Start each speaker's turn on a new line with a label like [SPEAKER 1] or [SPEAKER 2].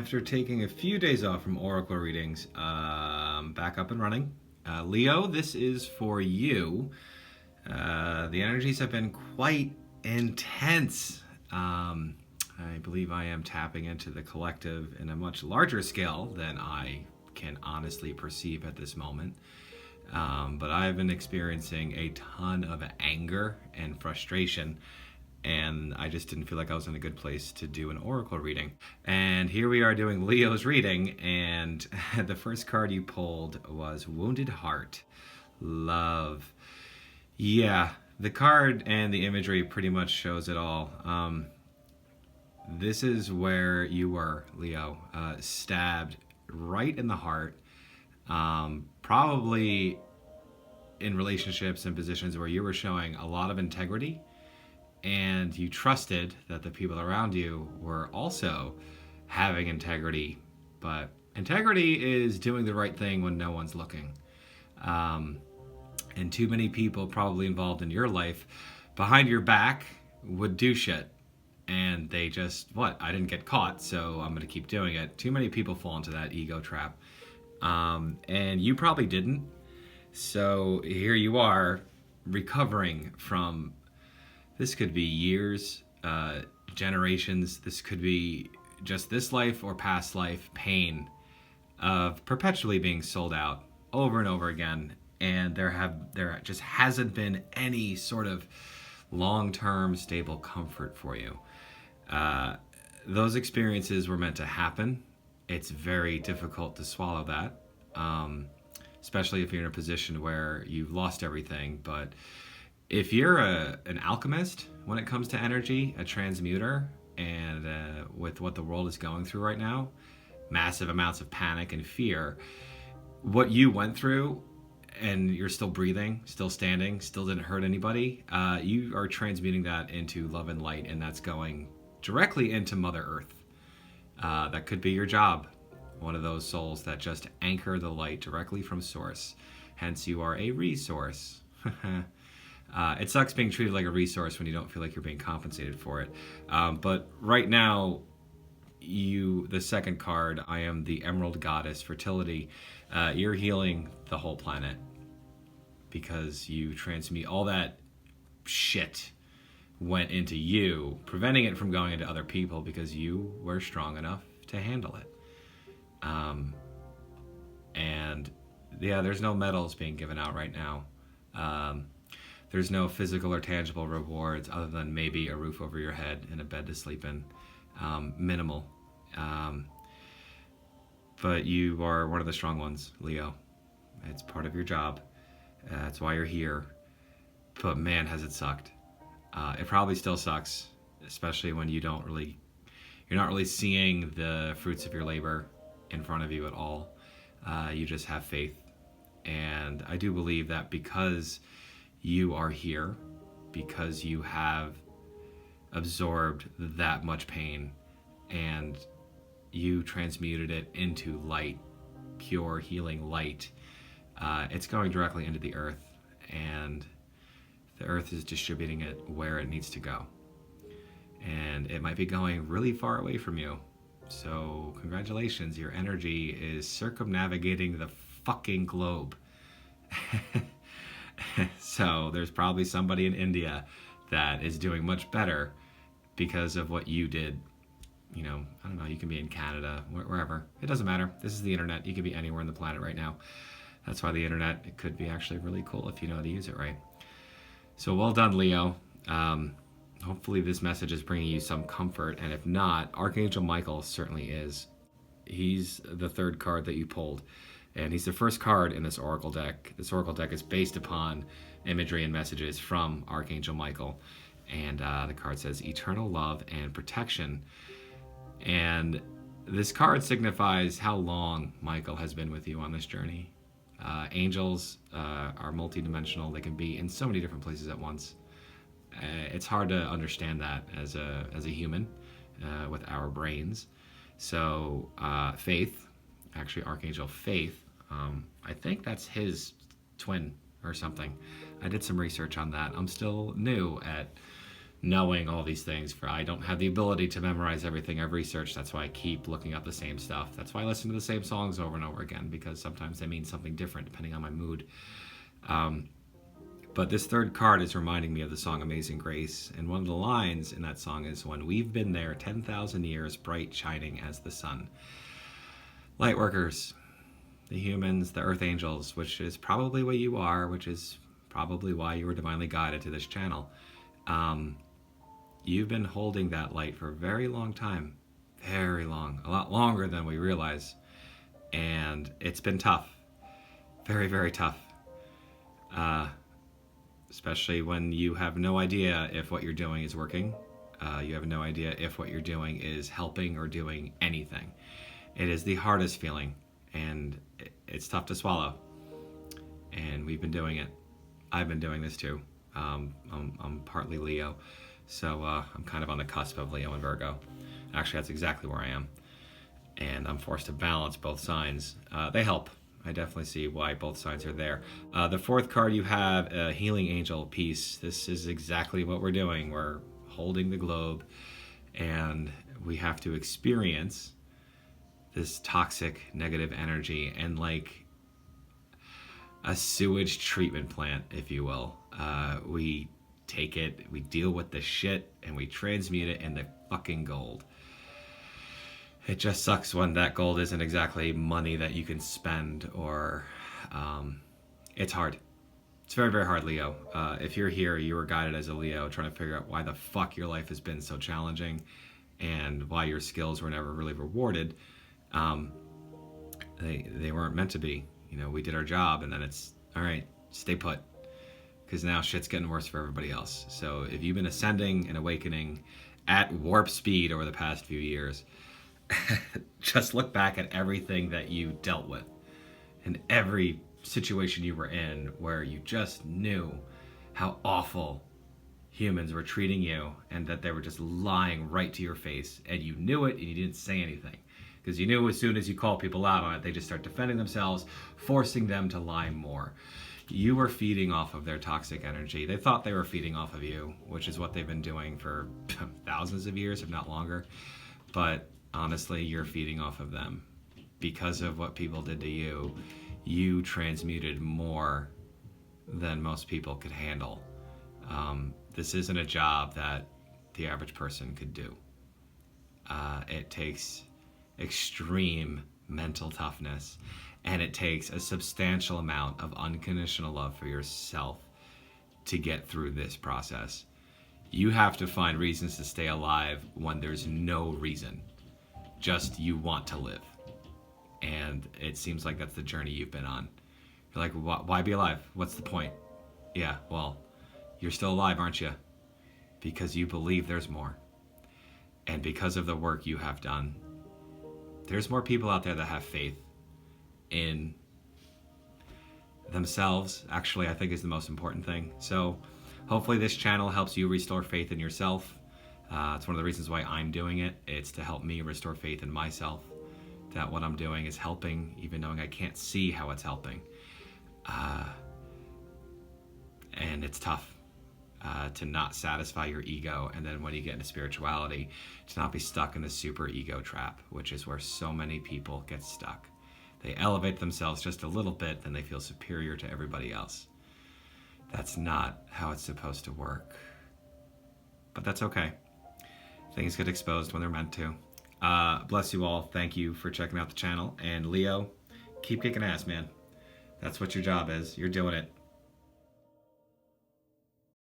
[SPEAKER 1] After taking a few days off from Oracle readings, back up and running. Leo, this is for you. The energies have been quite intense. I believe I am tapping into the collective in a much larger scale than I can honestly perceive at this moment. But I've been experiencing a ton of anger and frustration, and I just didn't feel like I was in a good place to do an oracle reading. And here we are doing Leo's reading, and the first card you pulled was Wounded Heart. Love. Yeah, the card and the imagery pretty much shows it all. This is where you were, Leo, stabbed right in the heart. Probably in relationships and positions where you were showing a lot of integrity, and you trusted that the people around you were also having integrity. But integrity is doing the right thing when no one's looking. And too many people probably involved in your life behind your back would do shit. And they just, I didn't get caught, so I'm going to keep doing it. Too many people fall into that ego trap. And you probably didn't. So here you are recovering from, this could be years, generations. This could be just this life or past life pain of perpetually being sold out over and over again. And there just hasn't been any sort of long-term stable comfort for you. Those experiences were meant to happen. It's very difficult to swallow that, especially if you're in a position where you've lost everything. But if you're an alchemist when it comes to energy, a transmuter, and with what the world is going through right now, massive amounts of panic and fear, what you went through, and you're still breathing, still standing, still didn't hurt anybody, you are transmuting that into love and light, and that's going directly into Mother Earth. That could be your job, one of those souls that just anchor the light directly from source. Hence, you are a resource. It sucks being treated like a resource when you don't feel like you're being compensated for it. But right now, the second card, I am the Emerald Goddess, Fertility. You're healing the whole planet because you transmute all that shit went into you, preventing it from going into other people because you were strong enough to handle it. And yeah, there's no medals being given out right now. There's no physical or tangible rewards other than maybe a roof over your head and a bed to sleep in. Minimal. But you are one of the strong ones, Leo. It's part of your job. That's why you're here. But man, has it sucked. It probably still sucks, especially when you're not really seeing the fruits of your labor in front of you at all. You just have faith. And I do believe that because you are here, because you have absorbed that much pain and you transmuted it into light, pure healing light, it's going directly into the earth, and the earth is distributing it where it needs to go. And it might be going really far away from you. So congratulations, your energy is circumnavigating the fucking globe. So there's probably somebody in India that is doing much better because of what you did. You know, I don't know, you can be in Canada, wherever. It doesn't matter. This is the internet. You can be anywhere on the planet right now. That's why the internet, it could be actually really cool if you know how to use it right. So well done, Leo. Hopefully this message is bringing you some comfort, and if not, Archangel Michael certainly is. He's the third card that you pulled, and he's the first card in this oracle deck. This oracle deck is based upon imagery and messages from Archangel Michael, and the card says eternal love and protection. And this card signifies how long Michael has been with you on this journey. Angels are multidimensional. They can be in so many different places at once. It's hard to understand that as a human with our brains. So Faith, actually Archangel Faith, I think that's his twin or something. I did some research on that. I'm still new at knowing all these things. For I don't have the ability to memorize everything I've researched. That's why I keep looking up the same stuff. That's why I listen to the same songs over and over again, because sometimes they mean something different depending on my mood. But this third card is reminding me of the song Amazing Grace. And one of the lines in that song is, when we've been there 10,000 years, bright shining as the sun. Lightworkers, the humans, the earth angels, which is probably what you are, which is probably why you were divinely guided to this channel. You've been holding that light for a very long time. Very long. A lot longer than we realize. And it's been tough. Very, very tough. Especially when you have no idea if what you're doing is working. You have no idea if what you're doing is helping or doing anything. It is the hardest feeling, and it's tough to swallow. And we've been doing it. I've been doing this too. I'm partly Leo, so I'm kind of on the cusp of Leo and Virgo. Actually, that's exactly where I am. And I'm forced to balance both signs. They help. I definitely see why both sides are there. The fourth card you have, a healing angel piece. This is exactly what we're doing. We're holding the globe, and we have to experience this toxic negative energy, and like a sewage treatment plant, if you will. We take it, we deal with the shit, and we transmute it into fucking gold. It just sucks when that gold isn't exactly money that you can spend, or it's hard. It's very, very hard, Leo. If you're here, you were guided as a Leo, trying to figure out why the fuck your life has been so challenging and why your skills were never really rewarded. They weren't meant to be. You know, we did our job, and then it's, all right, stay put. Because now shit's getting worse for everybody else. So if you've been ascending and awakening at warp speed over the past few years, just look back at everything that you dealt with and every situation you were in where you just knew how awful humans were treating you, and that they were just lying right to your face, and you knew it and you didn't say anything, because you knew as soon as you call people out on it, they just start defending themselves, forcing them to lie more. You were feeding off of their toxic energy. They thought they were feeding off of you, which is what they've been doing for thousands of years, if not longer. But honestly, you're feeding off of them. Because of what people did to you, you transmuted more than most people could handle. This isn't a job that the average person could do. It takes extreme mental toughness, and it takes a substantial amount of unconditional love for yourself to get through this process. You have to find reasons to stay alive when there's no reason. Just you want to live. And it seems like that's the journey you've been on. You're like, why be alive? What's the point? Yeah, well, you're still alive, aren't you? Because you believe there's more. And because of the work you have done, there's more people out there that have faith in themselves, actually, I think is the most important thing. So hopefully this channel helps you restore faith in yourself. It's one of the reasons why I'm doing it. It's to help me restore faith in myself, that what I'm doing is helping, even knowing I can't see how it's helping. And it's tough to not satisfy your ego, and then when you get into spirituality, to not be stuck in the super ego trap, which is where so many people get stuck. They elevate themselves just a little bit, then they feel superior to everybody else. That's not how it's supposed to work. But that's okay. Things get exposed when they're meant to. Bless you all. Thank you for checking out the channel. And Leo, keep kicking ass, man. That's what your job is. You're doing it.